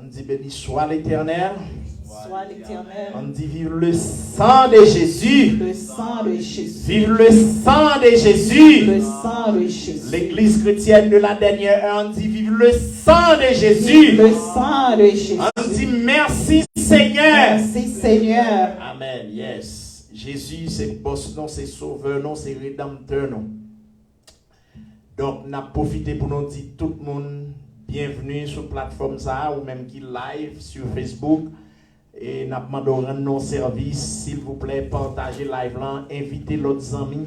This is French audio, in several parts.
On dit béni soit l'Éternel. Soit l'Éternel. On dit vive le sang de Jésus. Le sang de Jésus. Vive le sang de Jésus. Le sang de Jésus. L'église chrétienne de la dernière heure, on dit vive le sang de Jésus. Le sang de Jésus. On dit merci Seigneur. Merci Seigneur. Amen. Yes. Jésus, c'est boss, non, c'est sauveur, non, c'est rédempteur, non. Donc, on a profité pour nous dire tout le monde bienvenue sur la plateforme ça, ou même qui live sur Facebook. Et nous demandons rendre nos services, s'il vous plaît, partagez live là, invitez l'autre amis.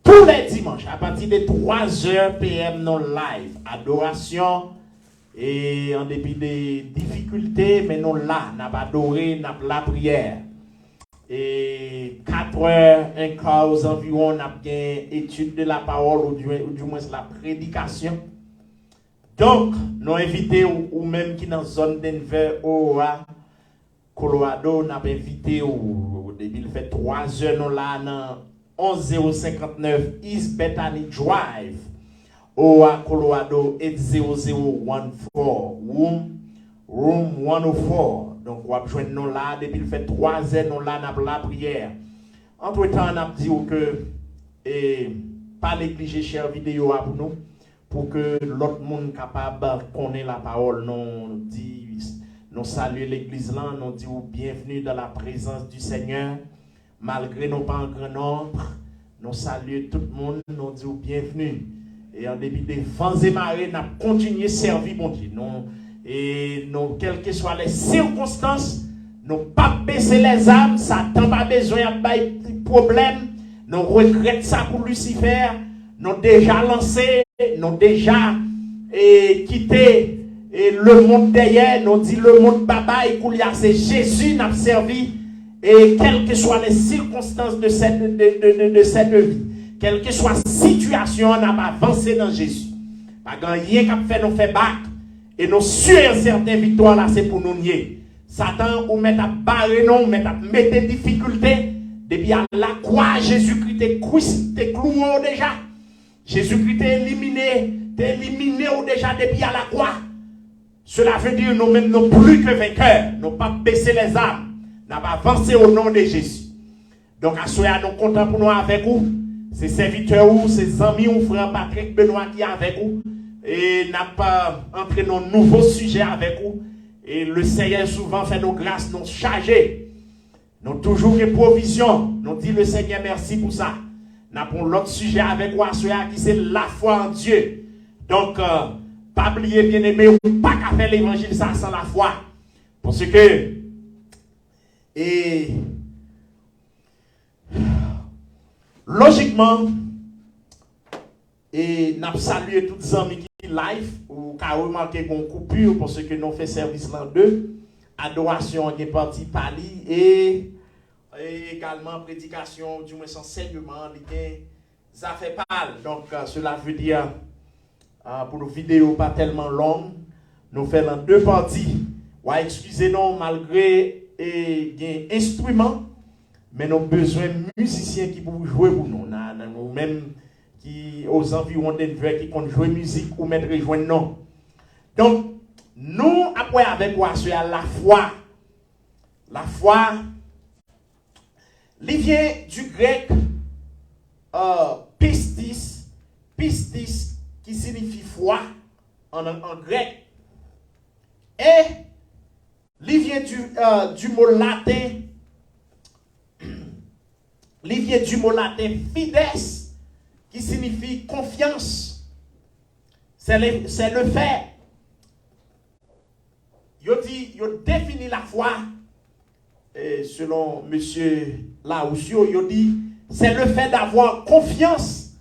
Tous les dimanches, à partir de 3h PM, nos live, adoration, et en dépit des difficultés, mais nous là, nous avons adoré, nous avons la prière. Et 4h, un quart aux environs, on a bien étude de la parole, ou du moins la prédication. Donc, nous invitons, ou même qui dans la zone Denver, Colorado, nous avons invité, au début, il fait 3h, nous là, dans 11059 East Bethany Drive, au Colorado 80014, room 104. Donc, on va joindre nous là, depuis il fait 3 heures, nous là, dans la prière. Entre-temps, on a dit que, pas négliger chère vidéo pour que l'autre monde capable de connaître la parole. Nous dit, nous saluons l'église là, nous disons bienvenue dans la présence du Seigneur. Malgré nos pas en grand nombre, nous saluons tout le monde, nous disons bienvenue. Et en début des vents et marées, nous continuons à servir mon Dieu. Et nous, quelles que soient les circonstances, nous pas baisser les âmes, ça n'a pas besoin de problème. Nous regrettons ça pour Lucifer. Nous déjà lancé, nous déjà quitté le monde derrière. Nous dit le monde baba et c'est Jésus n'a servi. Et quelles que soient les circonstances de cette vie, quelle que soit la situation, on a avancé dans Jésus. Pas rien qui fait nous faire battre. Et nous sûrs certaines victoires là, c'est pour nous nier. Satan, ou met à barrer nous, met à mettre des difficultés. Depuis à la croix, Jésus-Christ est cloué déjà. Jésus-Christ est éliminé déjà depuis à la croix. Cela veut dire nous même nous plus que vainqueurs. Nous pas baisser les armes. Nous pas avancé au nom de Jésus. Donc à ce moment, nous comptons pour nous avec vous. Ces serviteurs ou ces amis ou frère Patrick Benoît qui est avec vous. Et n'a pas entré dans un nouveau sujet avec vous. Et le Seigneur souvent fait nos grâces, nous charger. Nous toujours des provisions. Nous dit le Seigneur merci pour ça. Nous avons l'autre sujet avec vous qui c'est la foi en Dieu. Donc, pas oublier bien aimé, ou pas qu'à faire l'évangile ça sans la foi. Parce que, logiquement, et nous avons salué tous les amis qui live, ou qui ont remarqué qu'on coupure parce que nous faisons service l'an 2, adoration qui est partie Pali, et également prédication, du moins enseignement, ça fait pas. Donc, cela veut dire, pour nos vidéos pas tellement longues, nous faisons en 2 parties. Ouais, excusez-nous, malgré des instruments, mais nous avons besoin de musiciens qui peuvent jouer pour nous. Nous même qui aux environs d'Enver qui comptent jouer musique ou mettre rejoindre nous. Donc, nous, après avec quoi sur la foi. La foi, il vient du grec pistis qui signifie foi en grec. Et il vient du mot latin. Il vient du mot latin fides qui signifie confiance. C'est le fait. Il définit la foi selon M. Laoussio, il dit c'est le fait d'avoir confiance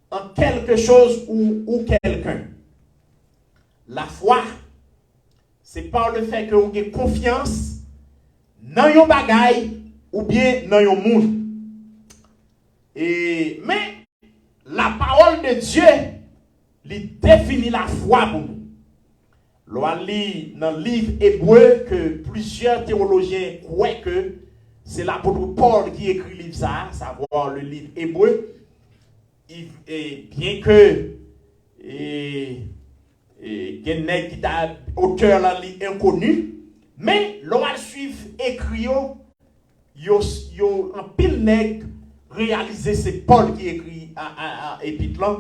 en quelque chose ou quelqu'un. La foi, c'est par le fait que vous avez confiance dans yon bagay ou bien dans yon monde. Mais la parole de Dieu lui définit la foi pour nous. L'on lit dans le livre hébreu que plusieurs théologiens croient que c'est l'apôtre Paul qui écrit le livre ça, savoir le livre hébreu. Et bien que gen nèg qui ta auteur là li inconnu, mais l'on va suivre écrit yo en pile nèg réaliser c'est Paul qui écrit à épître là.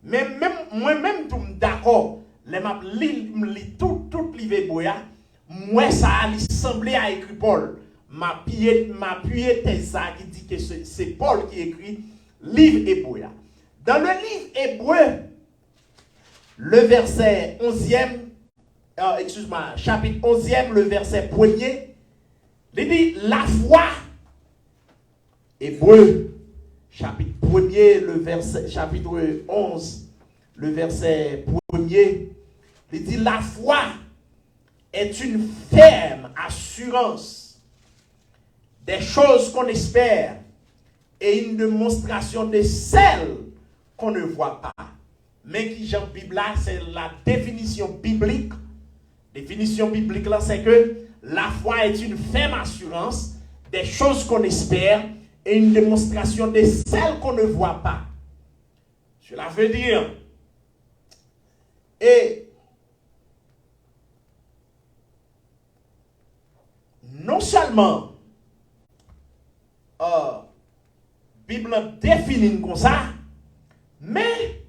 Mais même moi-même tout d'accord, les m'a li tout livre boya, moi ça li semblait à écrit Paul. m'a appuyé ça qui dit que c'est Paul qui écrit livre hébreu. Dans le livre hébreu, le verset 11e, chapitre 11e, le verset 1er, il dit la foi, hébreu, chapitre 1er, chapitre 11, le verset 1er, il dit la foi est une ferme assurance des choses qu'on espère et une démonstration de celles qu'on ne voit pas. Mais qui Jean Bible là, c'est la définition biblique. Définition biblique là, c'est que la foi est une ferme assurance des choses qu'on espère et une démonstration de celles qu'on ne voit pas. Cela veut dire, et non seulement Bible définit comme ça, mais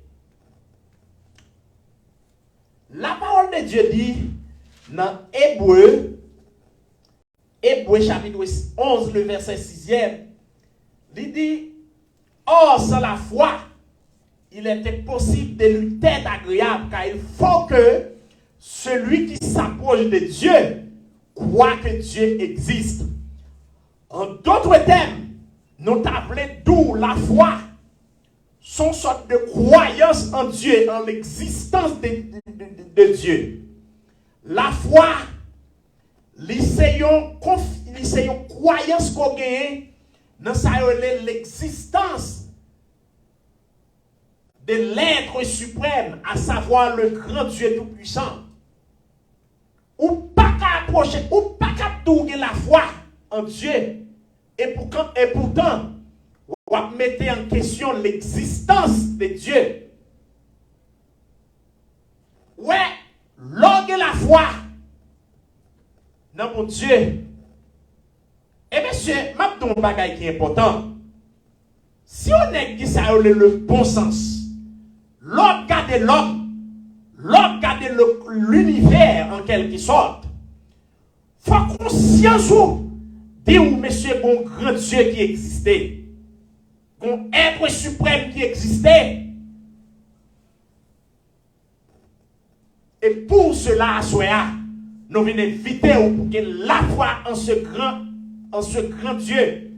la parole de Dieu dit dans Hébreu chapitre 11, le verset 6e, il dit, or sans la foi, il était possible de lui être agréable, car il faut que celui qui s'approche de Dieu croit que Dieu existe. En d'autres termes, nous appelons d'où la foi sont sorte de croyance en Dieu, en l'existence de Dieu. La foi, l'essayons croyance qu'on gagne dans l'existence de l'être suprême, à savoir le grand Dieu tout-puissant. Ou pas qu'à approcher, ou pas qu'à tourner la foi en Dieu. Et pourtant, on va mettre en question l'existence de Dieu. Ouais, lors de la foi dans mon Dieu. Et monsieur, m'a dit un bagage qui est important. Si on est dit ça, le bon sens, l'autre garde l'homme, l'autre garde l'univers en quelque sorte, il faut conscience où dit où monsieur bon grand Dieu qui existait, bon être suprême qui existait. Et pour cela, nous venons inviter pour que la foi en ce grand Dieu,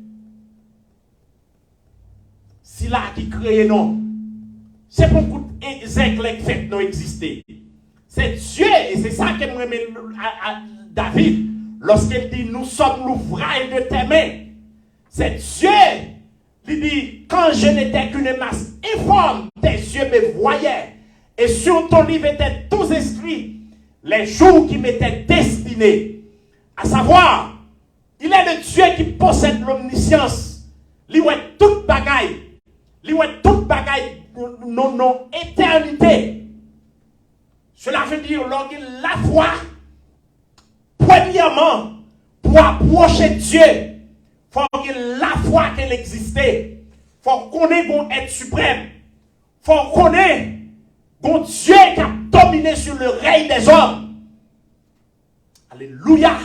si là qui crée non, c'est beaucoup d'exemples qui fait non exister. C'est Dieu, et c'est ça que moi à David, lorsqu'il dit nous sommes l'ouvrage de tes mains. C'est Dieu, il dit quand je n'étais qu'une masse informe, tes yeux me voyaient. Et sur ton livre étaient tous inscrits les jours qui m'étaient destinés. À savoir, il est le Dieu qui possède l'omniscience. Il est toute bagaille. Il est toute bagaille non éternité. Cela veut dire, lorsqu'il la foi, premièrement, pour approcher Dieu, il faut qu'il la foi qu'elle existait. Il faut qu'on ait un être suprême. Il faut qu'on ait un Dieu qui a dominé sur le règne des hommes. Alléluia.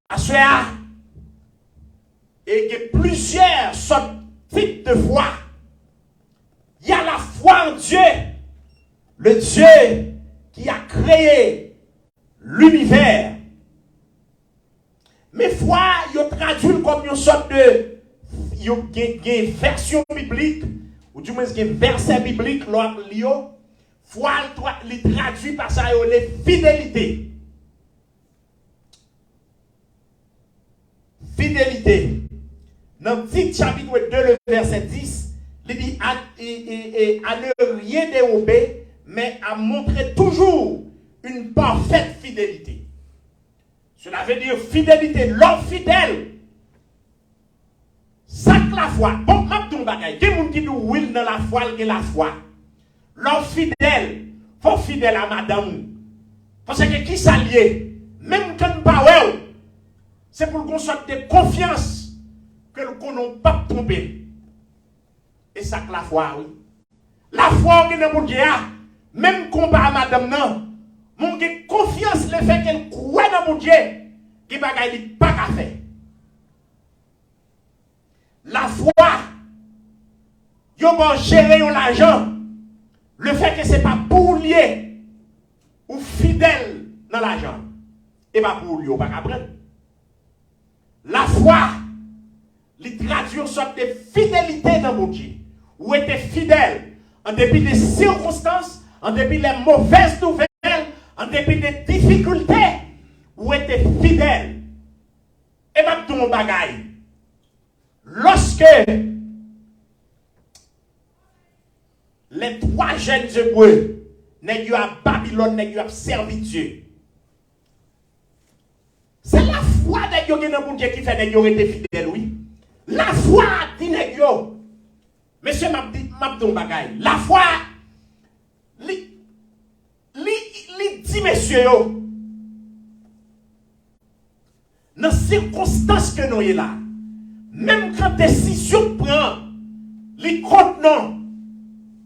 À cela, et il y a plusieurs sortes types de foi. Il y a la foi en Dieu, le Dieu qui a créé l'univers. Mais foi, il traduit comme une sorte de version biblique, ou du moins une verset biblique, foi, il traduit par ça, les fidélités. Fidélité. Dans le petit chapitre 2, le verset 10, il dit à ne rien dérober, mais à montrer toujours une parfaite fidélité. Cela veut dire fidélité, l'homme fidèle. Ça que la foi. Bon, m'a dit un bagage. Qui moun qui dit oui dans la foi, que la foi. L'homme fidèle. faut fidèle à madame. Parce que qui s'allie, même quand nous parlons, c'est pour qu'on soit de confiance que nous n'avons pas trompé. Et ça que la foi, oui. La foi, on est pour Dieu, même combat à madame, non. Mon confiance le fait qu'elle croit dans mon Dieu, qui va pas qu'à faire. La foi, yo va gérer l'argent. Le fait que ce n'est pas pour lier ou fidèle dans l'argent. Et pas pour lier ou pas qu'après. La foi, il traduit une sorte de fidélité dans mon Dieu. Ou était fidèle en dépit des circonstances, en dépit des mauvaises nouvelles, en dépit des difficultés. Ou était fidèle. Et maintenant, mon bagaille. Lorsque les 3 jeunes Hébreux n'est à Babylone, n'est à servir Dieu. C'est la foi de Dieu qui fait que Dieu été fidèle, oui. La foi dit que monsieur m'a dit bagaille. La foi li dit monsieur yo. Dans les circonstances que nous sommes là, même quand décision prend, les compte non.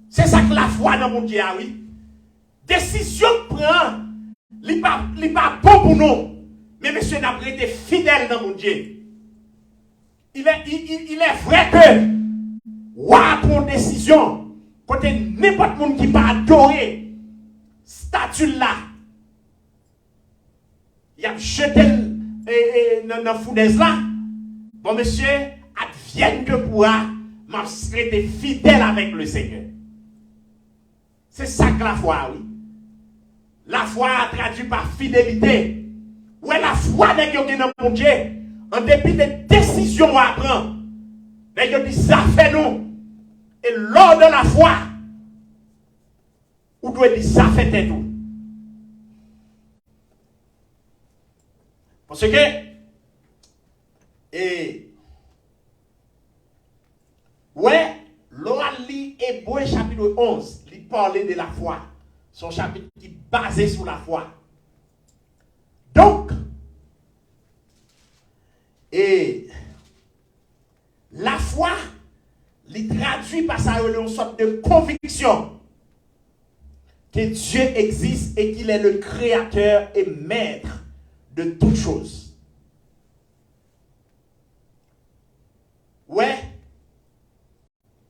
C'est ça que la foi dans mon Dieu, oui. Décision prend, il pas bon pour nous. Mais monsieur n'a pas été fidèle dans mon Dieu. Il est vrai que, ouah, pour décision, quand n'importe monde qui va adorer, statue là, il a jeté dans la fournaise là. Bon, monsieur, advienne que pourra, m'a été fidèle avec le Seigneur. C'est ça que la foi, oui. La foi traduit par fidélité. Où est la foi de Dieu dans mon Dieu? En dépit des décisions à prendre. Mais Dieu dit, ça fait nous. Et lors de la foi, ou doit dire, ça fait tout. Parce que, ouais, l'Orali Hébreu chapitre 11, il parlait de la foi. Son chapitre qui est basé sur la foi. Donc, la foi, il traduit par ça une sorte de conviction que Dieu existe et qu'il est le créateur et maître de toutes choses. Ouais,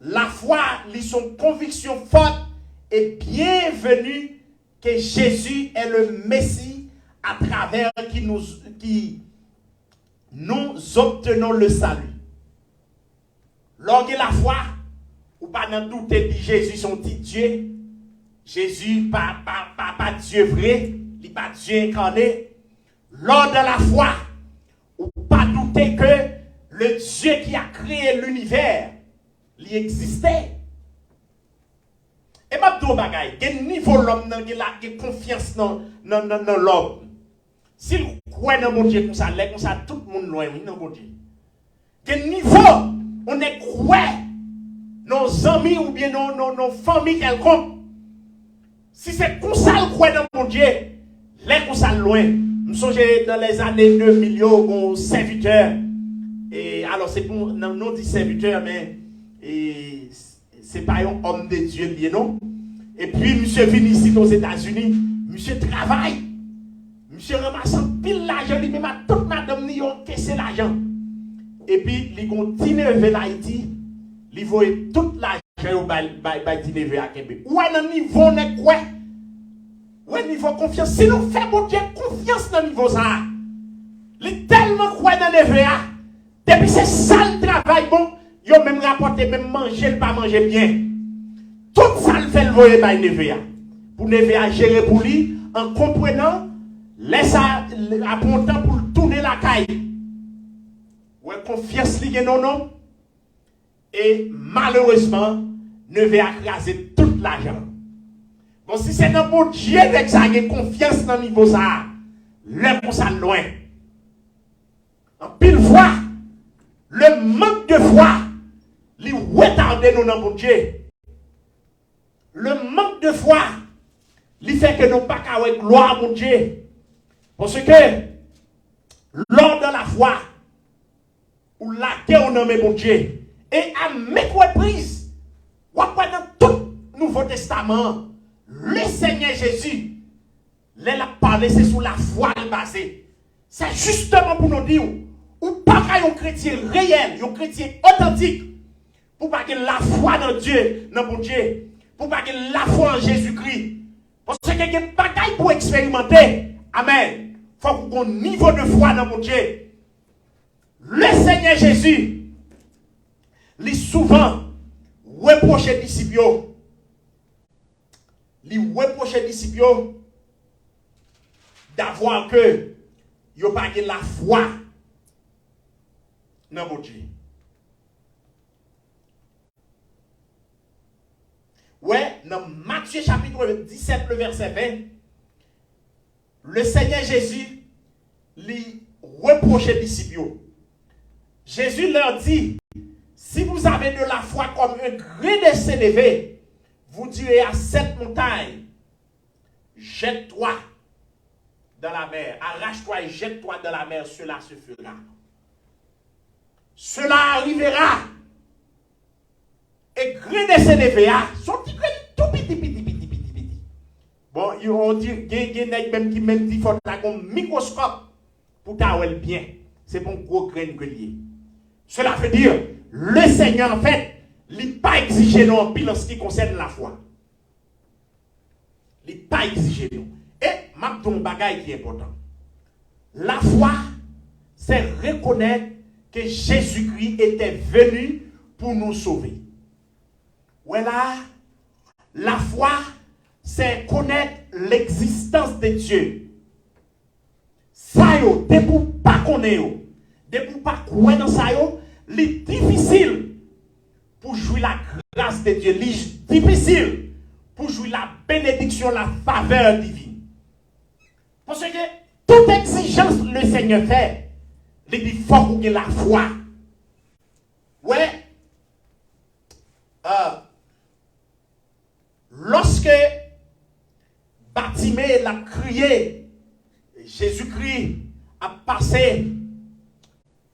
la foi, ils sont conviction forte et bienvenue que Jésus est le Messie à travers qui nous obtenons le salut. Lorsque la foi, ou pas dans douter de Jésus son petit Dieu, Jésus pas Dieu vrai, il n'est pas Dieu incarné. Lors de la foi, ou pas douter que le Dieu qui a créé l'univers, il existait. Et ma deux bagaille, quel niveau l'homme qui a confiance dans l'homme. S'il croit dans mon Dieu comme ça, tout le monde loin, oui, dans mon Dieu. Quel niveau on est croit nos amis ou bien nos familles quelconques. Si c'est comme ça le croit dans mon Dieu, les comme ça loin. Je me souviens dans les années 2000, mon serviteur. Et alors c'est pour non dit serviteur, mais c'est pas un homme de Dieu bien non. Et puis monsieur vient ici aux États-Unis, monsieur travaille. Monsieur ramasse pile l'argent, il met toute madame ni ont caissé l'argent. Et puis il continue vers l'Haïti, il voit toute l'argent au bail Dinévé à Québec. Où est le niveau n'est quoi? Où est le niveau confiance? Si nous faisons Dieu confiance dans le niveau ça, il est tellement quoi dans le VA. Depuis c'est ça le travail bon, il a même rapporté, même manger, pas manger bien. Tout ça le fait le voyer par NVA. Pour NVA gérer pour lui, en comprenant, laisse à bon temps pour tourner la caille. Ouais, confiance li non. Et malheureusement, NVA écraser tout l'argent. Bon, si c'est dans mon Dieu d'exagérer confiance dans le niveau ça, l'air pour ça loin. En pile fois, le manque de foi, lui retarde nous dans mon Dieu. Le manque de foi, il fait que nous pas qu'à gloire à mon Dieu. Parce que, lors de la foi, ou la guerre au nom de mon Dieu, et à mettre prise, ou dans tout Nouveau Testament, le Seigneur Jésus, il a parlé, c'est sur la foi basée. C'est justement pour nous dire, ou pas un chrétien réel, un chrétien authentique, pour pas que la foi dans Dieu, dans mon Dieu, pour pas que la foi en Jésus-Christ. Parce que il y a des bagailles pour expérimenter. Amen. Il faut qu'on ait un niveau de foi dans mon Dieu. Le Seigneur Jésus, il souvent reproche les disciples. Il reproche les disciples d'avoir que ils n'ont pas la foi dans mon Dieu. Ouais, dans Matthieu chapitre 17, le verset 20, le Seigneur Jésus lui reproche les disciples. Jésus leur dit, si vous avez de la foi comme un grain de sénévé, vous direz à cette montagne, jette-toi dans la mer, arrache-toi et jette-toi dans la mer, cela se fera. Cela arrivera. Et grain de sénévé, son petit grain tout petit. Bon, on dit, il y a même qui même dit qu'il faut un microscope pour t'avoir bien. C'est pour un gros grain que lié. Cela veut dire, le Seigneur, en fait, il n'est pas exigé non en pile en ce qui concerne la foi. Il n'est pas exigé non. Et, ma bagaille qui est important. La foi, c'est reconnaître que Jésus-Christ était venu pour nous sauver. Voilà, la foi, c'est connaître l'existence de Dieu. Ça, de pour pas connaître, de pour pas croire dans ça, c'est difficile pour jouir la grâce de Dieu. C'est difficile pour jouir la bénédiction, la faveur divine. Parce que toute exigence le Seigneur fait, il dit faut qu'on ait la foi. Ouais. Lorsque Bartimée l'a crié, Jésus-Christ a passé,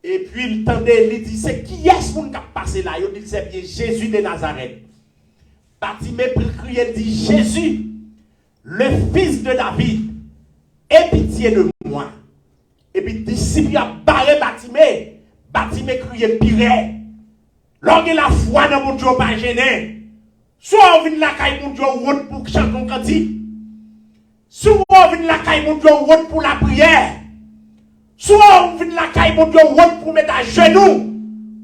et puis il tendait, il dit, c'est qui est-ce qui a passé là? Il dit, c'est bien Jésus de Nazareth. Bartimée crié, il dit, Jésus, le fils de David, aie pitié de moi. Et puis, disciple a barré Bartimée. Bartimée crié, pire. Lorsque la foi dans mon Dieu pas gêné. Soit on vient la caille mon Dieu pour chanter un cantique. Soit on vient la caille mon Dieu pour la prière. Soit on vient la caille mon Dieu pour mettre à genoux.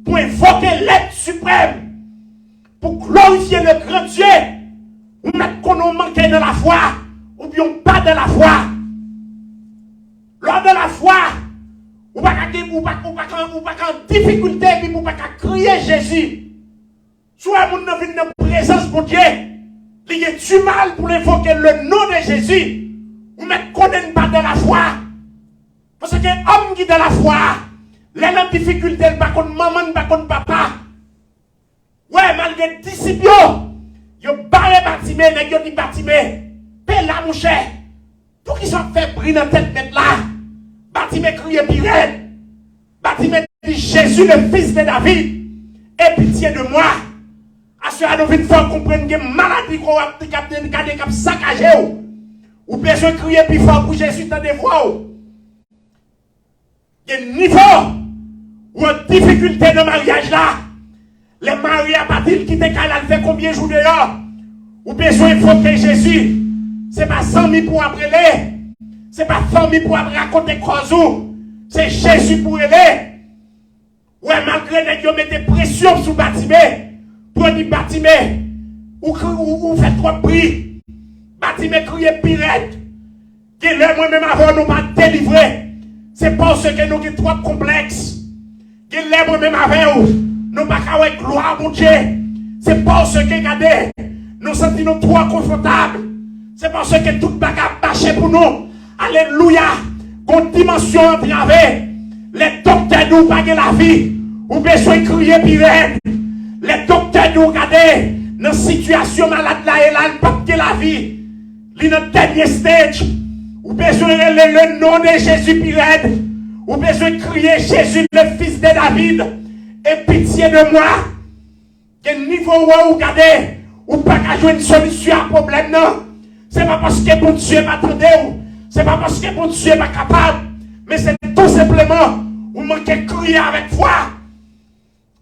Pour invoquer l'aide suprême. Pour glorifier le grand Dieu. Ou mettre qu'on nous manque dans la foi. Ou bien pas dans la foi. Lors de la foi. Ou pas en difficulté. Ou pas crier Jésus. Soit vous n'avez pas de présence pour Dieu, il y a du mal pour invoquer le nom de Jésus, ou ne connaissez pas de la foi. Parce que l'homme qui est de la foi, les difficultés, il pas contre maman, pas contre papa. Ouais, malgré les disciples, ils ont barré Bartimée, ils ont dit Bartimée, paix là mon cher. Tout qui sont fait briller dans tête mettre là. Bartimée criait pirate. Bartimée dit Jésus, le fils de David, aie pitié de moi. Assurez nous une fois comprendre que maladie qu'on a cap saccagé ou besoin de crier plus fort pour Jésus dans des voix. Il y a un niveau ou une difficulté dans le mariage là. Les mariés à partir qui te calent fait combien de jours dehors ou besoin d'invoquer Jésus. C'est pas 100 000 pour appeler. C'est pas 100 000 pour raconter Krozou. C'est Jésus pour aider. Ouais, malgré que vous mettez pression sur Bartimée. Pour dire Bartimée, ou fait trop bruit. Bartimée crier pirate. Que là, moi-même avant nous pas délivrer. C'est parce que nous sommes trop complexes. Que là, moi-même avant nous pas qu'à gloire mon Dieu. C'est parce que, regardez, nous sentons trop confortables. C'est parce que tout bagarre marche pour nous. Alléluia. Qu'on dimension entravée. Les docteurs nous pas la vie. Ou besoin de crier pirate. Les docteurs nous regardent dans la situation malade là et là, pas que la vie. le dernier stage, ou besoin de le nom de Jésus Pirate, ou besoin de crier Jésus le fils de David, et pitié de moi. Quel niveau où vous regardez, ou pas qu'à jouer une solution à problème, non. C'est pas parce que bon Dieu m'attendait, c'est pas parce que bon Dieu n'est capable, mais c'est tout simplement, vous manquez de crier avec foi.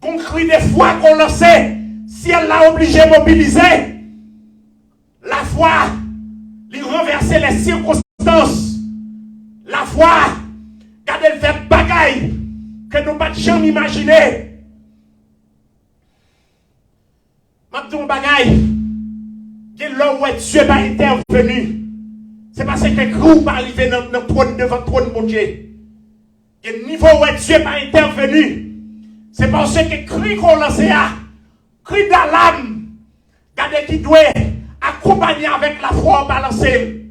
Qu'on crie des fois qu'on le sait, si elle l'a obligé de mobiliser, la foi, lui renverser les circonstances, la foi, quand elle fait bagaille, que nous ne pouvons jamais imaginer. Maintenant, bagaille, que là où Dieu va intervenu, c'est parce que groupe va arriver dans le trône devant le trône de mon Dieu. Le niveau où Dieu va intervenu, c'est parce que cri qu'on lance à, cri d'alarme, regardez qui doit accompagner avec la foi balancée.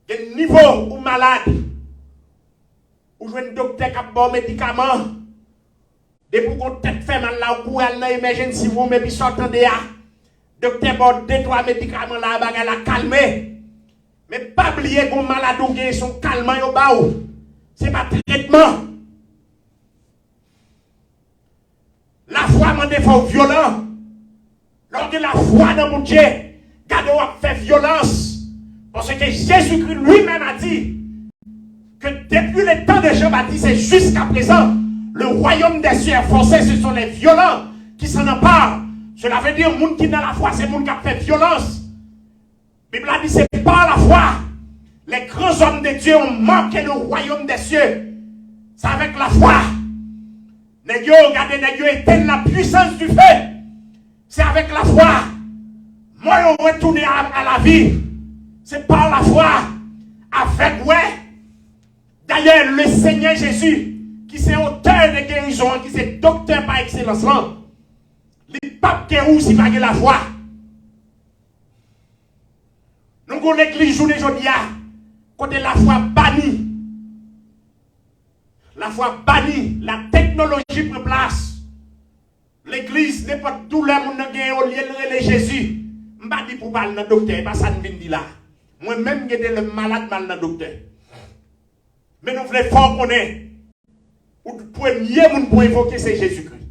Le niveau où malade, où je un docteur qui a bon médicament, depuis qu'on tête fait mal là, ou elle n'a emergency room, et puis s'entendez à, docteur bon 2-3 médicaments là, elle a calmé. Mais pas oublier qu'on malade ou son calmant au bas. C'est pas traitement. La foi m'a défend violent. Lorsque la foi dans mon Dieu, gardez ou fait violence. Parce que Jésus-Christ lui-même a dit que depuis le temps de Jean-Baptiste et jusqu'à présent, le royaume des cieux est forcé, ce sont les violents qui s'en emparent. Cela veut dire que les gens qui sont dans la foi, c'est les gens qui ont fait violence. La Bible a dit c'est par la foi. Les grands hommes de Dieu ont manqué le royaume des cieux. C'est avec la foi. Regardez, éteignent la puissance du feu. C'est avec la foi. Moi, on retourne à la vie. C'est par la foi. Avec, ouais. D'ailleurs, le Seigneur Jésus, qui c'est auteur de guérison, qui c'est docteur par excellence, les papes qui ont aussi vagué la foi. Nous avons l'église aujourd'hui, côté la foi bannie. La foi bannie, la technologie prend place. L'église n'est pas tout le monde qui est au lieu de Jésus. Je ne dis pas pour parler de docteur, parce que ça ne vient pas là. Moi-même, j'étais le malade mal dans le docteur. Mais nous voulons fort qu'on est. Le premier monde pour évoquer, c'est Jésus-Christ.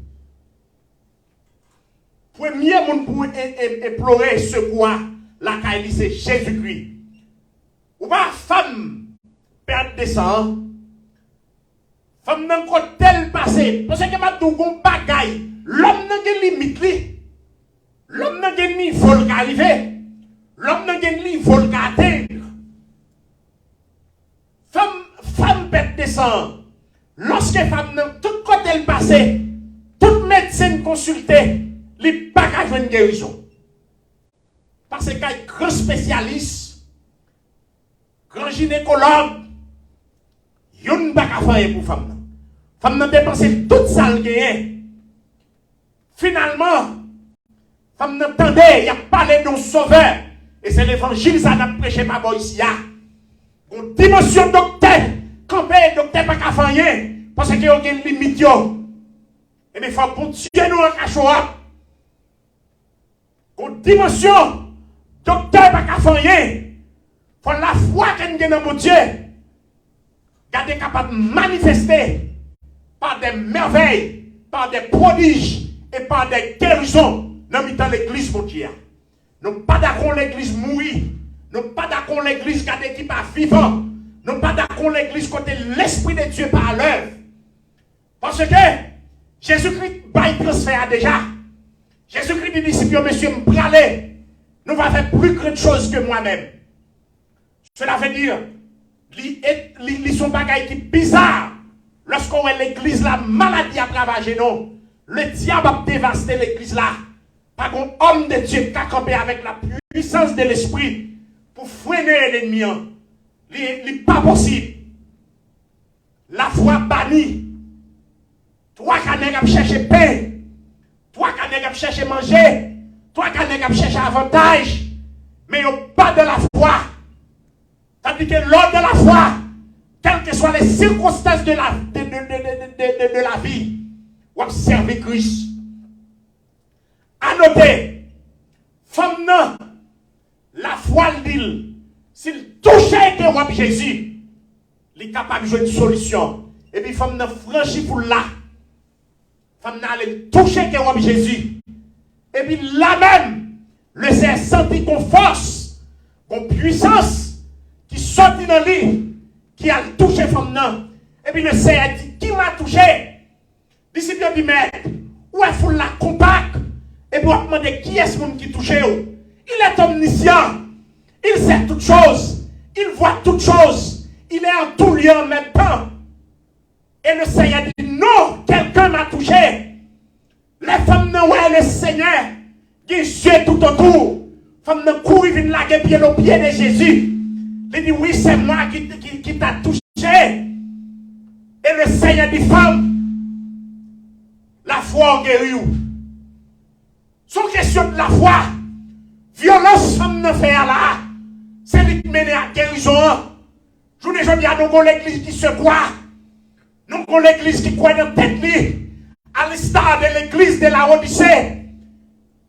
Le premier monde pour implorer ce quoi, la caille, c'est Jésus-Christ. Ou pas femme perdre des sangs. Femme n'a pas tel passé. Parce que ma dougon bagaille. L'homme n'a pas de limite. L'homme n'a pas de niveau qui arrive. L'homme n'a pas de niveau qui atteindre. Femme perd des sangs. Lorsque femme n'a tout côté le passé, toute médecine consultée, les bagages de guérison. Parce qu'il y a un grand spécialiste, grand gynécologue, il n'y a pas de faire pour femme. Femme n'a dépensé toute ça le gain. Finalement, femme n'entendait, il a parlé d'un sauveur. Et c'est l'évangile, ça n'a prêché pas ici. Une dimension docteur, quand le docteur n'a pas de faire, parce qu'il y a une limite. Et mais il faut pour Dieu nous en cacher. Une dimension, docteur n'a pas de faire. Il faut la foi qu'on a dans mon Dieu. Gardez capable de manifester par des merveilles, par des prodiges et par des guérisons dans l'église mondiale. Nous ne sommes pas d'accord l'église mourir. Nous ne sommes pas d'accord l'église qui pas vivant. Nous ne sommes pas d'accord l'église côté l'esprit de Dieu par l'œuvre. Parce que Jésus-Christ va y transférer déjà. Jésus-Christ dit disciples, monsieur, me praler. Nous va faire plus grande chose que moi-même. Cela veut dire, ils sont bagailles qui bizarres. Lorsqu'on voit l'église, la maladie a ravagé, non. Le diable a dévasté l'église là. Par un homme de Dieu qui a campé avec la puissance de l'esprit pour freiner l'ennemi. Ce n'est pas possible. La foi bannie. Toi qui as cherché pain. Toi qui as cherché manger. Toi qui as cherché avantage. Mais il n'y a pas de la foi. Tandis que lors de la foi, quelles que soient les circonstances de la vie, ou observer Christ. À noter, femme non, foi le dit, s'il touchait que roi Jésus, il est capable de jouer une solution. Et puis, il faut franchir pour là. Il faut aller toucher que roi Jésus. Et puis là même, le Seigneur sentit qu'on force, qu'on puissance, qui sortit dans lui, qui a touché femme nan. Et puis le Seigneur dit, qui m'a touché? Disciple dit, mais, où est-ce la compacte? Et puis on demande qui est-ce qui touché? Il est omniscient. Il sait toutes choses. Il voit toutes choses. Il est en tout lieu en même temps. Et le Seigneur dit, non, quelqu'un m'a touché. Les femmes ne voient le Seigneur qui est tout autour. Les femmes ne courent, ils viennent laguer pied au pied de Jésus. Il dit, oui, c'est moi qui t'a touché. Et le Seigneur dit, femme, la foi guérit. Sans question de la foi, violence femme ne fait là. C'est lui qui mène à guérison. Je vous dis, nous avons l'église qui se croit. Nous avons l'église qui croit dans tête lui. À l'instar de l'église de la Odyssée.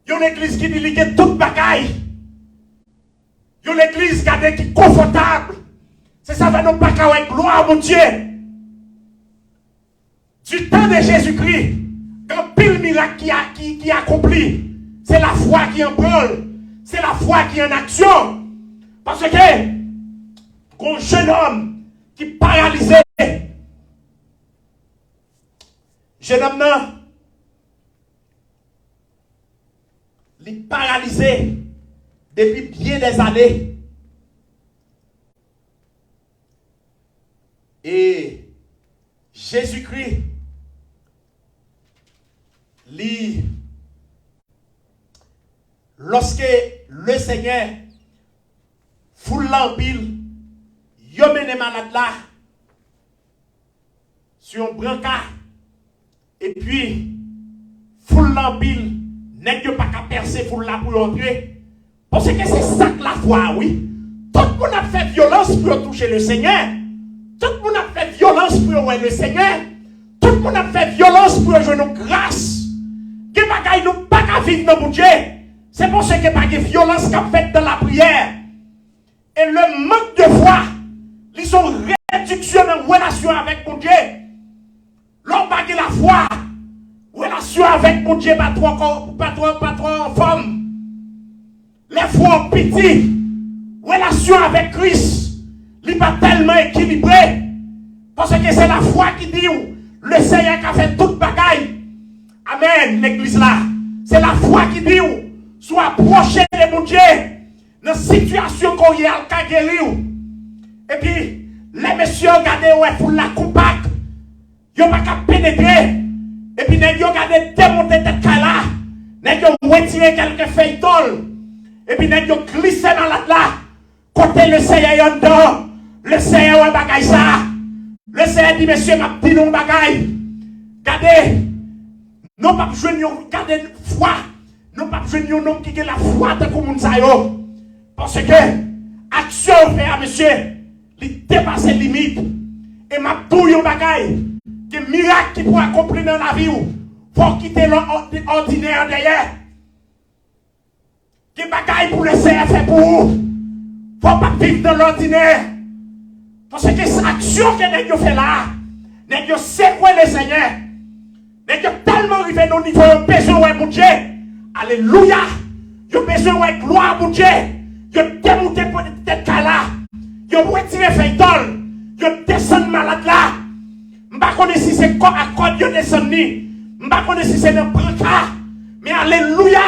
Il y a une église qui dit que toute bagaille. Il y a une église qui est confortable. C'est ça, va nous pas avec gloire, mon Dieu. Du temps de Jésus-Christ, quand pile miracle qui accompli, c'est la foi qui en brûle. C'est la foi qui est en action. Parce que, un jeune homme qui est paralysé, jeune homme là, il est paralysé depuis bien des années. Et Jésus-Christ, lorsque le Seigneur foule l'empile, il mène malade là sur un brancard. Et puis, foule l'empile, n'est-ce pas qu'à percer foule là pour entrer. Parce que c'est ça que la foi, oui. Tout le monde a fait violence pour toucher le Seigneur. Tout le monde a fait violence pour voir le Seigneur. Tout le monde a fait violence pour jouer nos grâces. Que bagaille nous pas qu'à vivre dans mon Dieu. C'est pour ça qu'il n'y a pas de violence qu'a fait dans la prière. Et le manque de foi, ils sont réduction en relation avec mon Dieu. L'homme n'a pas la foi, relation avec mon Dieu, pas trop en forme. Les foi en pitié, relation avec Christ, il n'est pas tellement équilibré. Parce que c'est la foi qui dit, le Seigneur qui a fait toute bagaille. Amen, l'église là. C'est la foi qui dit, soit approché de mon Dieu, dans la situation qu'on y a, qui guéri. Et puis, les messieurs regardez, ouais, pour la compacte. Ils n'ont pas qu'à pénétrer. Et puis, ils ont regardé démonter tête là. Ils ont retiré quelques feuilletons. Et puis, ils ont glissé dans la là. Côté le Seigneur est en dedans. Le Seigneur est bagaille ça. Le Seigneur dit, monsieur, m'a dit non bagaille. Regardez. Non pas besoin de garder foi. Non pas besoin de homme qui a la foi de comme ça. Parce que action fait monsieur, il dépasse les limites. Et ma bouillon bagaille, des miracles qui pourraient accomplir dans la vie, faut quitter l'ordinaire derrière. Des bagailles pour le Seigneur fait pour vous. Faut pas vivre dans l'ordinaire. Parce que cette action que nous fait là, nous secoué le Seigneur. Nous tellement arrivé au niveau où besoin de mon Dieu. Alléluia. Nous avons besoin de gloire pour Dieu. Nous avons démonté pour tête là. Nous avons retiré feuilleton. Nous avons descendu malade là. Je ne sais pas si c'est à quoi Dieu descend. Je ne sais pas si c'est dans le brancard. Mais alléluia.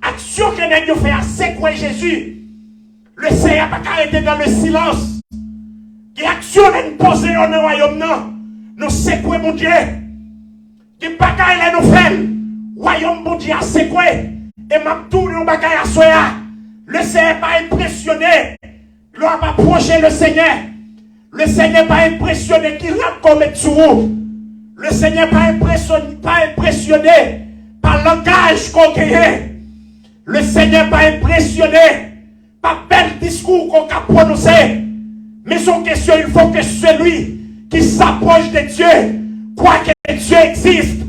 Action que nous fait à secouer Jésus. Le Seigneur n'a pas arrêté dans le silence. Qui action nous poser dans le royaume. Nous secouer mon Dieu. Qui bagaille nous fait. Royaume mon Dieu a secoué. Et m'a tourné au bagaille à soya. Le Seigneur n'est pas impressionné. Il n'a pas approché le Seigneur. Le Seigneur n'est pas impressionné qu'il a commis sur vous. Le Seigneur n'est pas impressionné par le langage qu'on gagne. Le Seigneur n'est pas impressionné par bel discours qu'on a prononcé. Mais son question, il faut que celui qui s'approche de Dieu croit que Dieu existe.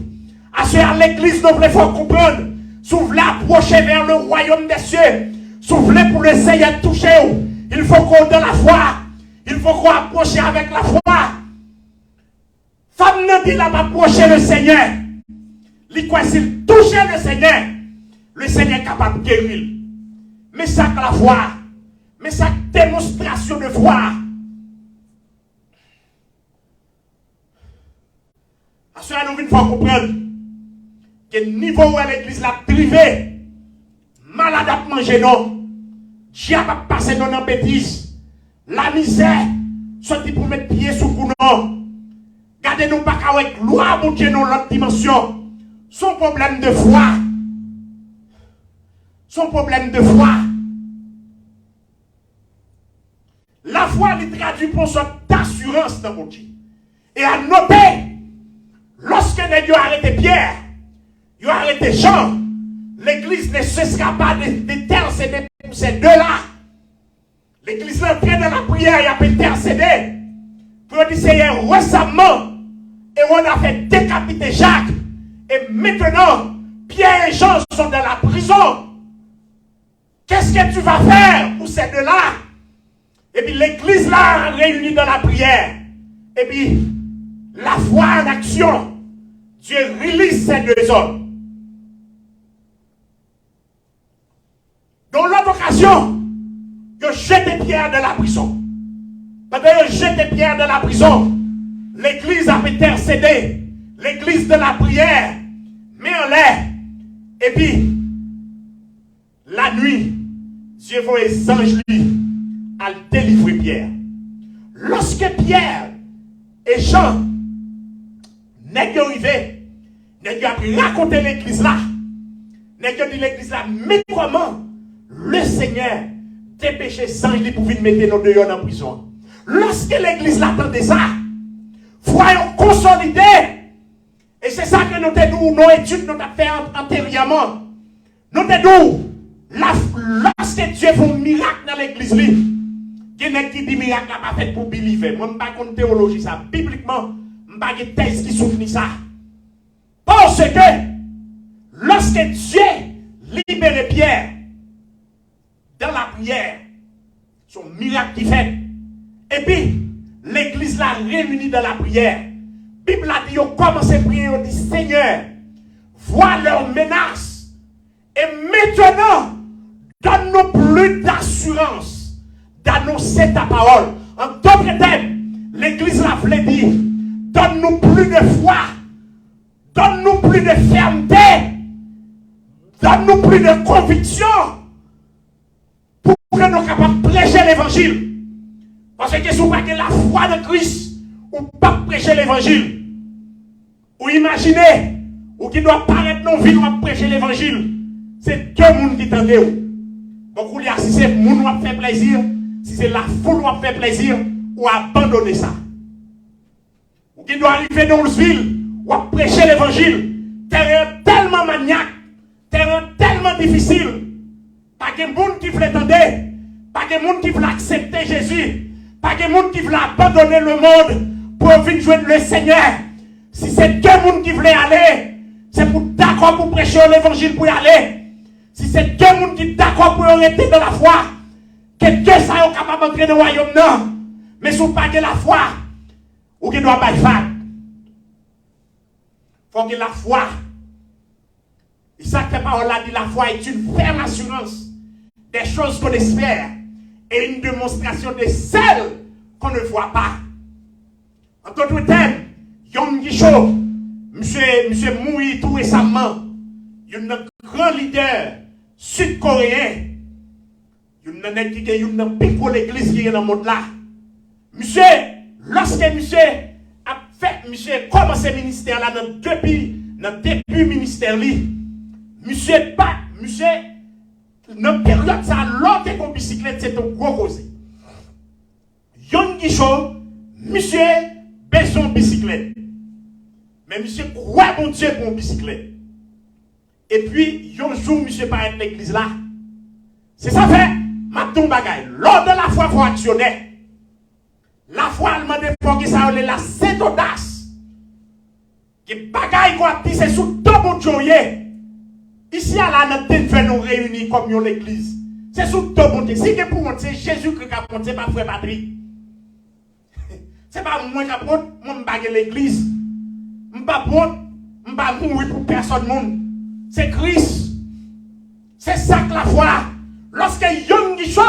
À l'église, nous voulons comprendre. Si vous voulez approcher vers le royaume des cieux, souffler pour le Seigneur toucher. Il faut qu'on dans la foi. Il faut qu'on approche avec la foi. Femme ne dit là m'approcher le Seigneur. Il quoi s'il touche le Seigneur est capable de guérir. Mais ça que la foi. Mais ça démonstration de foi. À ce moment, nous faut comprendre que le niveau où l'église l'a privé, malade à manger non, diable a passé dans la bêtise, la misère, sorti pour mettre pied sous le non. Gardez-nous pas avec gloire, mon Dieu, dans l'autre dimension. Son problème de foi. Son problème de foi. La foi lui traduit pour une sorte d'assurance dans mon Dieu. Et à noter, lorsque Dieu a arrêté Pierre, il a arrêté Jean, l'église ne cessera pas d'intercéder pour ces deux-là. L'église est entrée dans la prière, il a intercédé. Pour dire Seigneur, récemment, et on a fait décapiter Jacques. Et maintenant, Pierre et Jean sont dans la prison. Qu'est-ce que tu vas faire pour ces deux-là? Et puis l'église là réunie dans la prière. Et puis la foi en action. Dieu release ces deux hommes. Dans l'autre occasion, il jette Pierre dans la prison. Pendant qu'il jette Pierre dans la prison, l'église a intercédé. L'église de la prière met en l'air. Et puis, la nuit, Dieu voit les anges lui à délivrer Pierre. Lorsque Pierre et Jean n'est arrivé, n'est raconté l'église là, n'est dit l'église là, mais comment le Seigneur dépêché les anges pour venir mettre nos deux en prison. Lorsque l'église l'attendait ça, voyons consolider. Et c'est ça que nous avons nos études nous avons fait antérieurement. Nous avons lorsque Dieu fait un miracle dans l'église, il y a qui dit miracle n'a pas fait pour believer. Moi, je ne sais pas de théologie ça. Bibliquement, je ne sais pas de thèse qui souffle ça. Parce que lorsque Dieu libère Pierre dans la prière, son miracle qui fait, et puis l'église l'a réunie dans la prière. La Bible a dit, ils ont commencé à prier, ils ont dit, Seigneur, vois leurs menaces. Et maintenant, donne-nous plus d'assurance d'annoncer ta parole. En d'autres termes, l'église l'a voulu dire, donne-nous plus de foi, donne-nous plus de fermeté, donne-nous plus de conviction pour que nous soyons capables de prêcher l'évangile. Parce que si vous n'avez pas la foi de Christ, ou pas prêcher l'évangile. Ou imaginez, ou qui doit paraître non ville ou prêcher l'évangile. C'est deux mondes qui t'entendent. Beaucoup disent, si c'est le monde qui fait plaisir, si c'est la foule qui fait plaisir, ou abandonner ça. Ou qui doit arriver dans le ville, ou prêcher l'évangile. Terrain tellement maniaque, terrain tellement difficile. Pas de monde qui veut l'entendre, pas de monde qui veut accepter Jésus, pas de monde qui veut abandonner le monde pour venir joindre le Seigneur. Si c'est deux monde qui voulaient aller, c'est pour d'accord pour prêcher l'évangile pour y aller. Si c'est deux monde qui d'accord pour arrêter dans la foi, que Dieu soit capable d'entrer dans le royaume, non. Mais si vous n'avez pas la foi, ou qui doit pas faire. Il faut que la foi, et ça que la parole a dit, la foi est une ferme assurance des choses qu'on espère et une démonstration de celles qu'on ne voit pas. En d'autres termes, Yom Gisho, monsieur Moui tout récemment, il y a un grand leader sud-coréen, il y a un pico l'église qui est dans le monde là. Monsieur, lorsque monsieur a fait, monsieur commencé le ministère là, dans le début ministère là, monsieur, dans la période ça, l'autre qu'on bicyclette, c'est un gros causé. Yon Gisho, monsieur, besoin de bicyclette. Mais monsieur croit mon Dieu pour une bicyclette. Et puis, yon jour, monsieur paraît l'église là. C'est ça fait, maton bagay. Lors de la foi, il faut actionner. La foi, elle m'a dit, ça la cette audace. Que bagay quoi dit, c'est sous tout mon joyeux. Ici, à la notre fait nous réunir comme une église. C'est sous deux bon Dieu. Si pour monter, c'est Jésus-Christ qui a monté, pas frère Patrick. C'est pas moi qui a monté, moi je bague l'église. Je ne pas mourir pour personne monde. C'est Christ. C'est ça que la foi. Lorsque Yon Guichot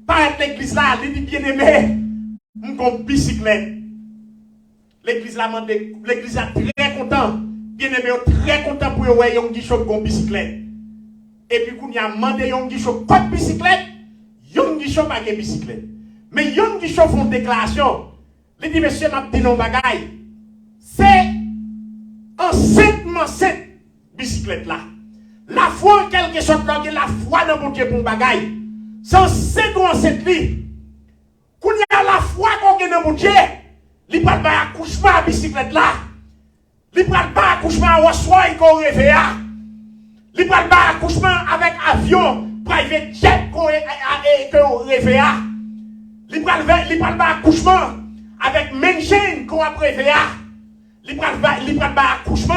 paraît l'église là, il dit bien aimé, je suis bicyclette. L'église là, l'église là très content. Bien aimé, très content pour voir Yon Guichot con bicyclette. Et puis quand il a demandé Yon Guichot contre bicyclette, Yon Guichot pas de bicyclette. Mais Yon Guichot font une déclaration. Il dit monsieur m'a dit non bagaille. C'est enseignement cette bicyclette là. La foi en quelque chose là, la foi dans mon Dieu pour bagaille. C'est enseignement cette vie. Quand il y a la foi qu'on a dans mon Dieu, il parle pas accouchement à bicyclette là. Il parle pas accouchement au soir qu'on réveille. Il parle pas accouchement avec avion, private jet qu'on réveille. Il parle pas accouchement avec mansion qu'on a réveillé. Il parle pas accouchement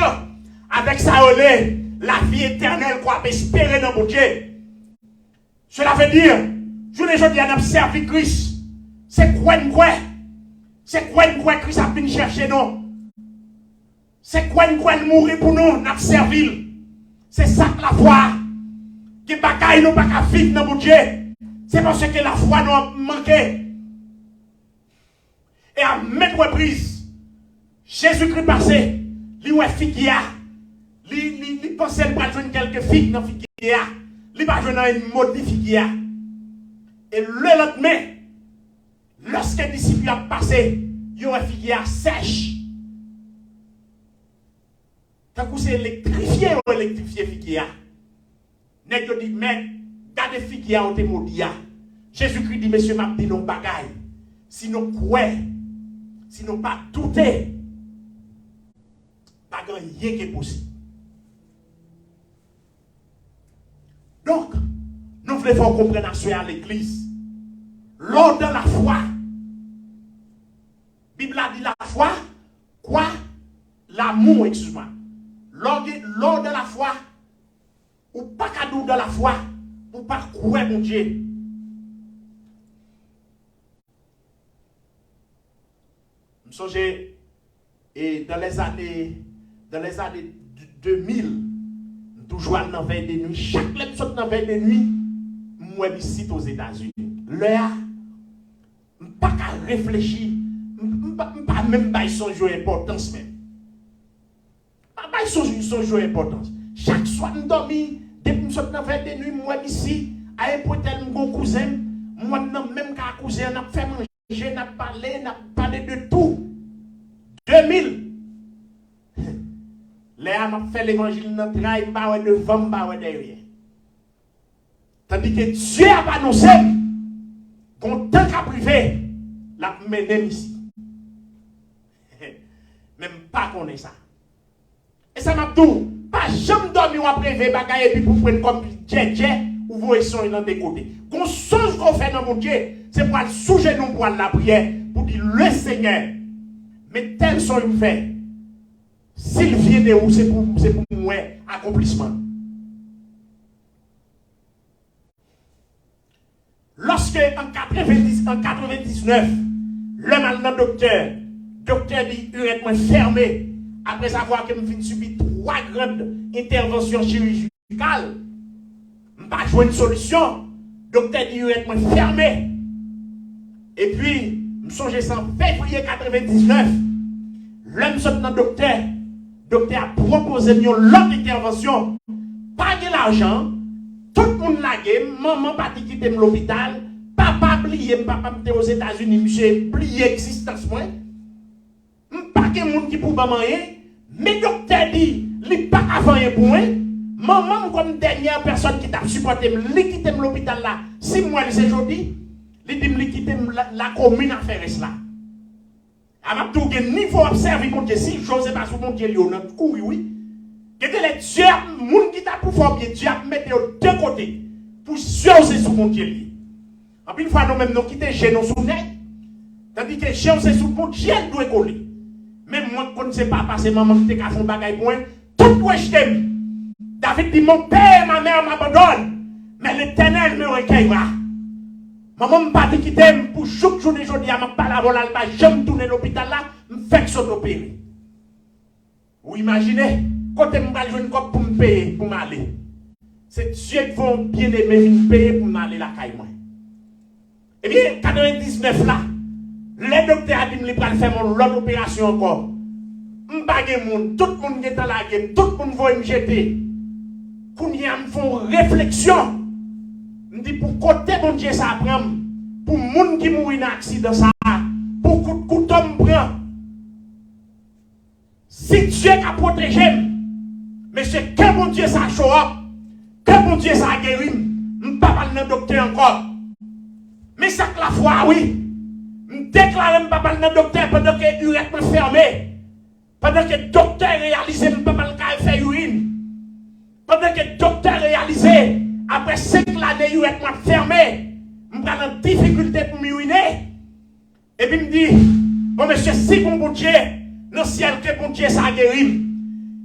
avec ça la vie éternelle qu'on a espéré dans mon Dieu. Cela veut dire, je les dis à servir Christ. C'est quoi. C'est quoi Christ a venu chercher nous. C'est quoi mourir pour nous, n'a servi. C'est ça que la foi. Qui bagaille nous pas qu'à vivre dans mon Dieu. C'est parce que la foi nous a manqué. Et à maintes reprises, Jésus-Christ passé, lui ouais figuier, lui pensait qu'il va jouer quelques figues dans figuier, lui va jouer dans une mode de figuier. Et le lendemain, lorsque les disciples ont passé, il y a une figuier sèche. Quand vous c'est électrifié ou électrifié figuier, n'est que dit mais gardez figuier au témoin. Jésus-Christ dit monsieur m'a dit non bagaille, sinon quoi? Sinon pas douter, pas grand rien qui est possible. Donc, nous voulons faire comprendre à l'église. L'ordre de la foi. La Bible a dit la foi, quoi? L'amour, excuse-moi. L'ordre de la foi, ou pas cadeau de la foi, ou pas croire mon Dieu. Je songe et dans les années 2000, toujours dans veille de nuit, chaque épisode dans veille de nuit, moi visite aux États-Unis. Là, je ne pas réfléchir, je ne pas même pas son jeu importance même. Pas son jeu importance. Chaque soir je dormis, depuis que je suis dans veille de nuit, moi ici, à un point tel mon cousin, moi même qu'à cousin, on a fait manger. N'a parlé de tout. 2000. Léa m'a fait l'évangile dans le travail, pas devant, pas derrière. Tandis que Dieu a annoncé qu'on tant qu'à privé, la mené ici. Même pas qu'on est ça. Et ça m'a dit, pas jamais dormir ou après bagaille et puis pour prendre comme djé ou vous sont dans des côtés. Qu'on songe qu'on fait dans mon Dieu. C'est pour aller sous genou pour la prière, pour dire le Seigneur, mais tel sont une fait. S'il vient de où, c'est pour moi, accomplissement. Lorsque en 99, le malin docteur dit urètement fermé, après avoir que je subi 3 grandes interventions chirurgicales, je n'ai pas joué une solution. Docteur dit urètement fermé. Et puis, je songe ça en février 99. L'homme sort dans le docteur a proposé une autre intervention. Pas de l'argent, tout le monde l'a gagné, maman pas quitter l'hôpital, papa plié, papa était aux États-Unis, monsieur plié l'existence. Pas de monde qui peut pas manger, mais le docteur dit, il n'y a pas avant pour moi. Maman, comme dernière personne qui t'a supporté, il quitte l'hôpital là, 6 mois de aujourd'hui. Il dit que quitter la commune à faire cela. À tout niveau observé mon Dieu, si José pas sur mon Dieu, il y a oui. Que les dieux, moun qui t'a pour faire bien, Dieu a mis de deux côtés pour José sur mon Dieu. En plus, une fois nous même nous quitter Génon sous nez, tandis que José sur mon Dieu doit coller. Même moi, je ne sais pas passer maman qui t'a fait un bagage pour tout le je t'aime. David dit mon père, ma mère m'abandonne. Mais l'Éternel me recueillera. Maman m'a pas dit quitter pour chaque jour de journée, m'a pas la volale, j'aime tourner l'hôpital là, me fait que opérer. Vous imaginez, quand je vais jouer une cop pour me payer, pour m'aller. C'est Dieu qui va bien aimer me payer pour m'aller la caille moi. Eh bien, 99 là, les docteurs a dit que je vais faire mon l'autre opération encore. Tout le monde est dans la game, tout le monde va me jeter. Quand ils me font réflexion, je dis pour côté mon Dieu ça prend, pour les gens qui mourent dans un accident ça, pour que tout homme prend. Si Dieu a protégé, mais c'est que mon Dieu ça show up, que mon Dieu ça guéri, je ne peux pas parler de docteur encore. Mais ça que la foi, oui, je déclare que je ne peux pas parler de docteur pendant que l'urètre me fermé. Pendant que le docteur réalise, je ne peux pas faire urine. Pendant que le docteur réalise, après 5 années, il est fermé. Je suis en difficulté pour m'uriner. Et puis, il me dit, bon, monsieur, si bon Dieu, dans le ciel, que bon Dieu, ça a guéri.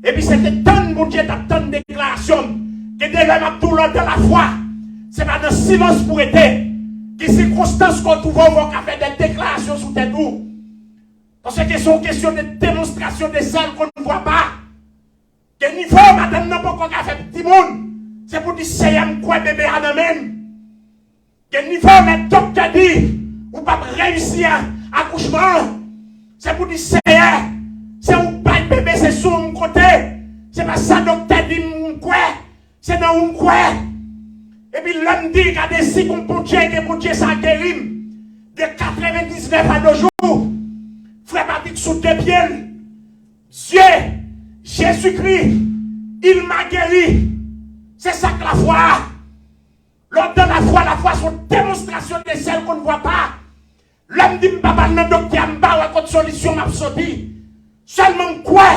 Et puis, c'était tant de bon Dieu, tant de déclarations, que devait m'abdouler dans la foi. C'est pas dans le silence pour être. Qui circonstances qu'on trouve, on va faire des déclarations sous tes doux. Parce que c'est une question de démonstration de celles qu'on ne voit pas. Quel niveau, madame, n'a pas encore fait petit monde. C'est pour dire, c'est quoi bébé à la même. Quel niveau, le docteur dit, ou pas réussir à accouchement. C'est pour dire, c'est où pas bébé, c'est sur mon côté. C'est pas ça, docteur dit, quoi. C'est dans mon quoi. Et puis l'homme dit, regardez si qu'on peut Dieu, que pour Dieu, ça guérit. De 99 à nos jours. Frère Patrick sous 2 pieds. Dieu, Jésus-Christ, il m'a guéri. C'est ça que la foi. Lors de la foi c'est une démonstration de celle qu'on ne voit pas. L'homme dit, papa, le docteur, m'a pas de solution, m'a sorti. Seulement quoi?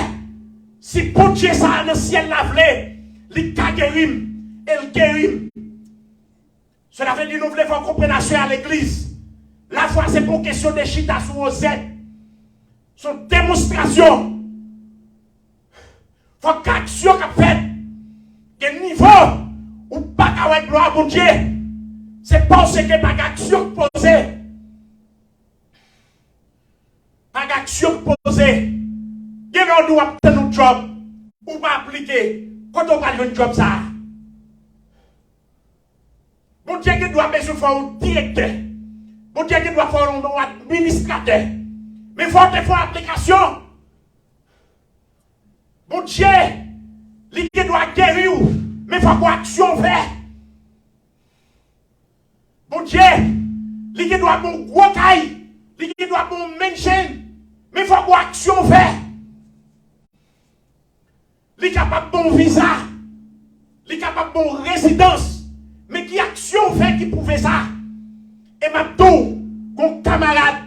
Si pour Dieu, ça dans le ciel l'a voulu, il a guéri. Il guérit. Cela veut dire, nous voulons faire compréhension à l'église. La foi, c'est pour question de chita sous aux aides. Son démonstration. Il faut qu'action qu'a fait. Quel niveau ou pas qu'à gloire pour Dieu. C'est parce que pas d'action posée. Pas d'action posée. Quel on doit obtenir un job ou pas appliquer quand on va faire un job ça. Bon Dieu qui doit faire un directeur. Bon Dieu qui doit faire un administrateur. Mais il faut faire application. Bon Dieu, il doit guérir, mais il faut avoir action faire. Bon Dieu, il doit avoir un gros caille, il doit avoir un maintien, mais il faut avoir action faire. Il est capable de bon visa, il est capable de bon résidence, mais qui action fait qui pouvait ça? Et maintenant, mon camarade,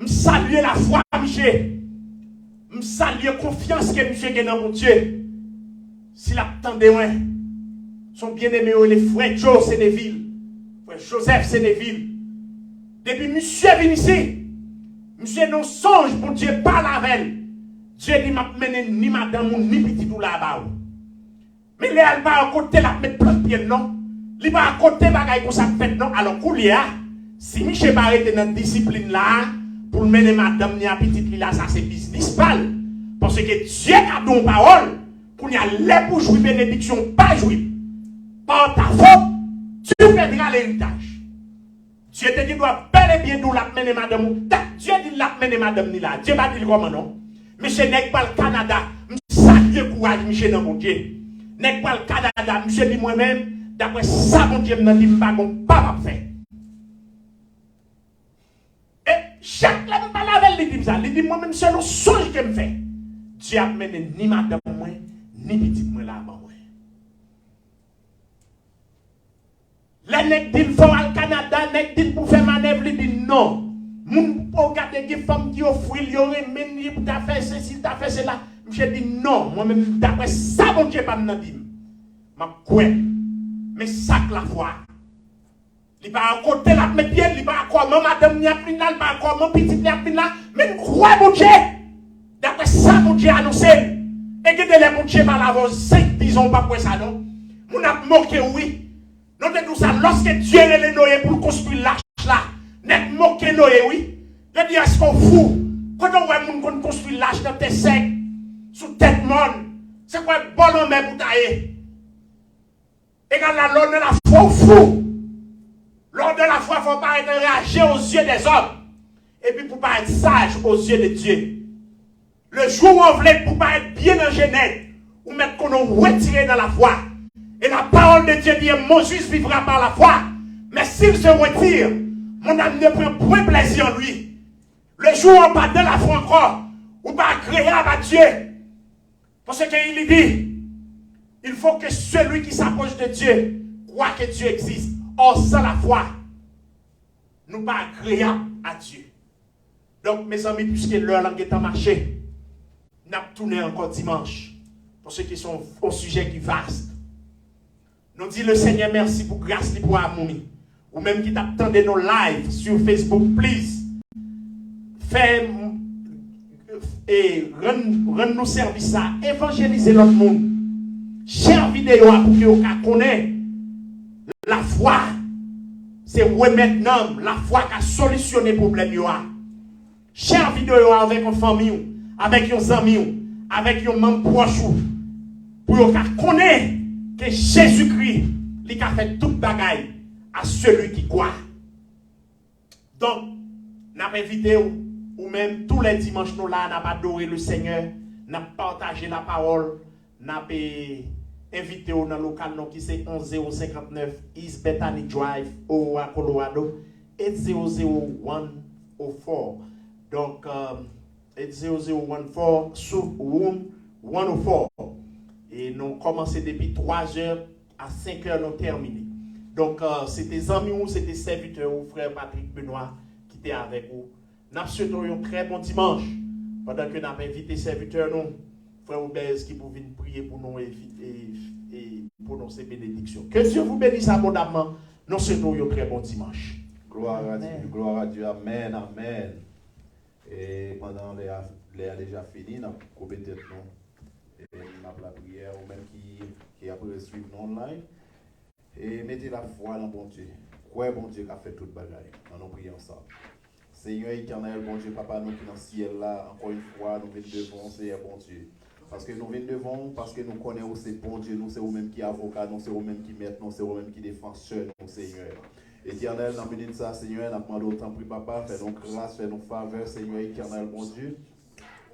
je salue la foi, monsieur. Je salue la confiance que monsieur a dans mon Dieu. S'il attendait, son bien-aimé, les frères Joe Sénéville, frère Joseph Sénéville. Depuis monsieur est venu ici, monsieur non songe pour Dieu parle avec elle. Dieu dit m'a mené ni madame ni petit tout là-bas. Mais les elle va à côté la mettre plein de pieds non. Il va à côté bagaille pour ça fait non. Alors Koulia, si Michel Barré était dans discipline là pour mener madame ni à petit là ça c'est business pal. Parce que Dieu a donné parole pour y aller pour jouer bénédiction pas jouer. Par ta faute, tu perdras l'héritage. Dieu te dit doit bel et bien d'où la mener madame. Dieu dit la mener madame ni là. Dieu va dire comment non. Monsieur n'est pas le Canada, salut courage, monsieur dans mon Dieu. N'est pas le Canada, monsieur dit moi-même, d'après ça, mon Dieu m'a dit, pas fait. Et chaque fois que je me dit ça, il dit moi-même, c'est le songe que me fait. Dieu a mené ni madame moi, ni petit moi là-bas. Les nègres disent faut au Canada, nègres disent pour faire manœuvre, ils disent non. Moun pour regarder des femmes qui offrent, il y aurait même pour faire ceci, pour faire cela. Je dis non, moi-même, d'après ça, mon Dieu, pas me dire. Ma quoi? Mais ça que la foi. Il va à côté la mettre bien, il va encore mon madame n'y a plus là, il va encore mon petit n'y a plus là. Mais crois, mon Dieu. D'après ça, mon Dieu a annoncé. Et que de mon Dieu va l'avoir 5 disons pas pour ça, non? Mon a moqué, oui. Notez tout ça, lorsque Dieu est Noé pour construire l'arche là, net moqué Noé, oui. Il dit, est-ce qu'on fout? Quand on voit moun qu'on construit l'arche dans tes sec, sous tête monde, c'est quoi bon en mer pour tailler? Et quand la loi de la foi fou, lors de la foi, il ne faut pas être réagir aux yeux des hommes. Et puis pour ne pas être sage aux yeux de Dieu. Le jour où on voulait pour ne pas être bien en Genève, ou mettre qu'on nous retire dans la foi. Et la parole de Dieu dit, mon juste vivra par la foi. Mais s'il se retire, mon âme ne prend point plaisir en lui. Le jour où on va dans la foi encore, ou pas agréable à Dieu. Parce qu'il dit, il faut que celui qui s'approche de Dieu croit que Dieu existe. Or, sans la foi, nous pas agréable à Dieu. Donc, mes amis, puisque l'heure langue est en marché, nous avons tourné encore dimanche. Pour ceux qui sont au sujet qui est vaste. Nous disons le Seigneur merci pour grâce pour amour. Ou même qui t'attendez nos lives sur Facebook, please. Fais et rendre-nous service à évangéliser l'autre monde. Chère vidéo pour que vous connaissez la foi. C'est remettre l'homme, la foi qui a solutionné le problème. Chère vidéo avec une famille, avec un ami, avec un membre proche. Pour que connaître que Jésus-Christ il a fait toute bagaille à celui qui croit. Donc, nous avons invité ou même tous les dimanches nous là, nous avons adoré le Seigneur, nous avons partagé la parole, nous avons invité dans le local qui c'est 11059 East Bethany Drive, Aurora, Colorado, 800-104. Donc, 800-114 sous room 104. Et nous commençons depuis 3h à 5h, nous terminons. Donc, c'était amis ou c'était serviteurs ou frère Patrick Benoît qui était avec vous. Nous souhaitons un très bon dimanche. Pendant que nous avons invité serviteurs, nous, frère Oubez, qui pour venir prier pour nous et pour nous ces bénédictions. Que Dieu vous bénisse abondamment. Nous souhaitons un très bon dimanche. Gloire à Dieu, gloire à Dieu. Amen, amen. Et pendant les a déjà fini, nous avons coupé tête nous. Et nous avons la prière, ou même qui après suivre nous online. Et mettez la foi dans bon Dieu. Croyez bon Dieu qui a fait toute bagaille. Nous prions ensemble. Seigneur éternel, bon Dieu, Papa, nous qui dans le ciel là, encore une fois, nous venons devant, Seigneur, bon Dieu. Parce que nous venons devant, parce que nous connaissons c'est bon Dieu, nous c'est vous-même qui avocat, nous c'est vous-même qui maître, nous c'est vous-même qui défenseur, nous, Seigneur. Éternel, nous venons ça, Seigneur, nous demandons autant pour Papa, fais-nous grâce, fais-nous faveur, Seigneur éternel, bon Dieu.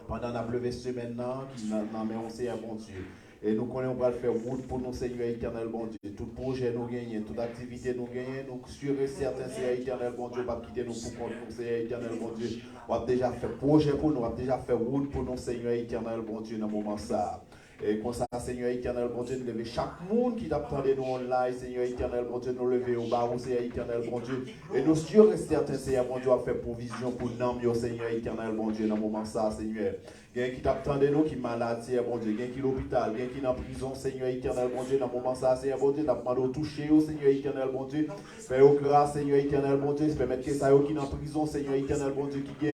Pendant la levé ce maintenant, qui n'a même Seigneur, bon Dieu. Et nous connaissons pas le faire route pour nous, Seigneur éternel, bon Dieu. Tout projet nous gagnons, toute activité nous gagnons, nous sûrs et certains, Seigneur éternel, bon Dieu, pas quitter nous pour compte nous, Seigneur éternel, bon Dieu. On a déjà fait projet pour nous, on a déjà fait route pour nous, Seigneur éternel, bon Dieu, dans le moment ça. Et comme ça, Seigneur éternel, bon Dieu, nous lever chaque monde qui t'attendait nous online, Seigneur éternel, bon Dieu, nous lever au bas, Seigneur éternel, bon Dieu. Et nous sûrs et certains, Seigneur, bon Dieu, a fait provision pour nous, Seigneur éternel, bon Dieu, dans le moment ça, Seigneur. Quelqu'un qui t'attendait nous, qui est malade, Seigneur, bon Dieu, quelqu'un qui est à l'hôpital, quelqu'un qui est en prison, Seigneur éternel, bon Dieu, dans le moment ça, Seigneur, bon Dieu, t'as demandé au toucher, Seigneur éternel, bon Dieu. Fais-au grâce, Seigneur éternel, bon Dieu, permettre que ça qui est en prison, Seigneur éternel, bon Dieu, qui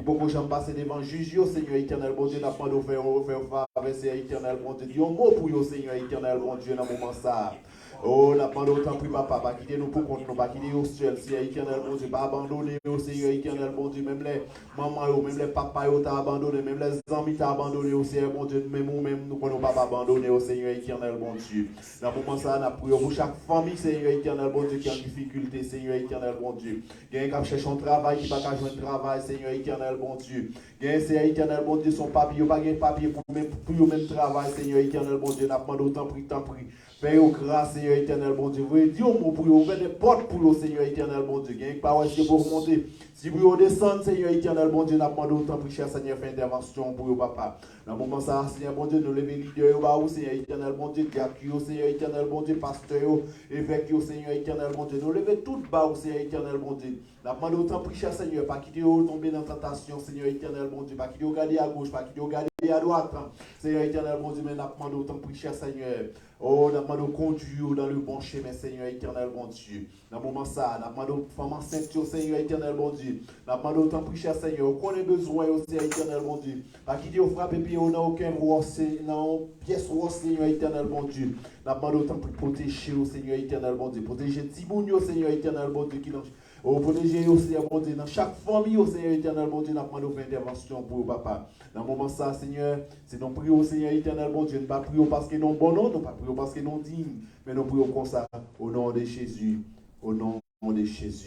beaucoup de passer devant le juge, Seigneur éternel, bon Dieu, n'a pas de faire faveur, Seigneur éternel, bon Dieu, dis un mot pour vous, Seigneur éternel, bon Dieu, dans le moment ça. Oh, n'a pas d'autant pour Papa, pas quitter nous pour compte, nous pas quitter au ciel, Seigneur éternel, bon Dieu, pas abandonner, Seigneur éternel, bon Dieu, même les mamans, même les papas, t'as abandonné, même les amis, t'as abandonné, Seigneur, bon Dieu, même nous-mêmes, nous ne pouvons pas abandonner, Seigneur éternel, bon Dieu. Dans le moment ça, nous prions pour chaque famille, Seigneur éternel, bon Dieu, qui est en difficulté, Seigneur éternel, bon Dieu. Quelqu'un qui cherche un travail, qui n'a pas jouer un travail, Seigneur éternel, bon Dieu. Quelqu'un, Seigneur éternel, bon Dieu, son papier, pas de papier pour même travail, Seigneur éternel, bon Dieu, n'a pas d'autant pris, tant pris. Fais-nous grâce, Seigneur éternel, bon Dieu. Vous dites un mot pour vous, ouvrez des portes pour vous, Seigneur éternel, bon Dieu. Gagne pas si vous remontez. Si vous descendez, Seigneur éternel, bon Dieu, n'a pas d'autant pour cher, Seigneur, faire intervention pour vous, Papa. Dans le moment ça, Seigneur, bon Dieu, nous lever leader, Seigneur éternel, bon Dieu, diacre, Seigneur éternel, bon Dieu, pasteur, évêque, Seigneur éternel, bon Dieu. Nous lever tout bas, Seigneur éternel, bon Dieu. Nous demandons autant de cher Seigneur, pas quitter tomber dans la tentation, Seigneur éternel, bon Dieu, pas quitter regarder à gauche, pas quitter regarder à droite. Seigneur éternel, bon Dieu, mais nous demandons autant de cher Seigneur. Oh, nous demandons conduire dans le bon chemin, Seigneur éternel, bon Dieu. Dans le moment ça, nous demandons femme enceinte, Seigneur éternel, bon Dieu. Nous demandons autant de cher Seigneur. Qu'on ait besoin, Seigneur éternel, bon Dieu. Pas quitter au frappe et puis on n'a aucun roi, pièce roi, Seigneur éternel, bon Dieu. Nous demandons autant pour protéger, Seigneur éternel, bon Dieu. Protéger Timounio, Seigneur éternel, bon Dieu, qui dans protéger aussi, bon Dieu, dans chaque famille, Seigneur éternel, bon Dieu, nous demandons une intervention pour papa. Dans le moment ça, Seigneur, c'est nous prions, Seigneur éternel, bon Dieu, nous ne pas prions parce que nous bon nom, nous ne pas prions parce que nous dignes, mais nous prions comme ça, au nom de Jésus, au nom de Jésus.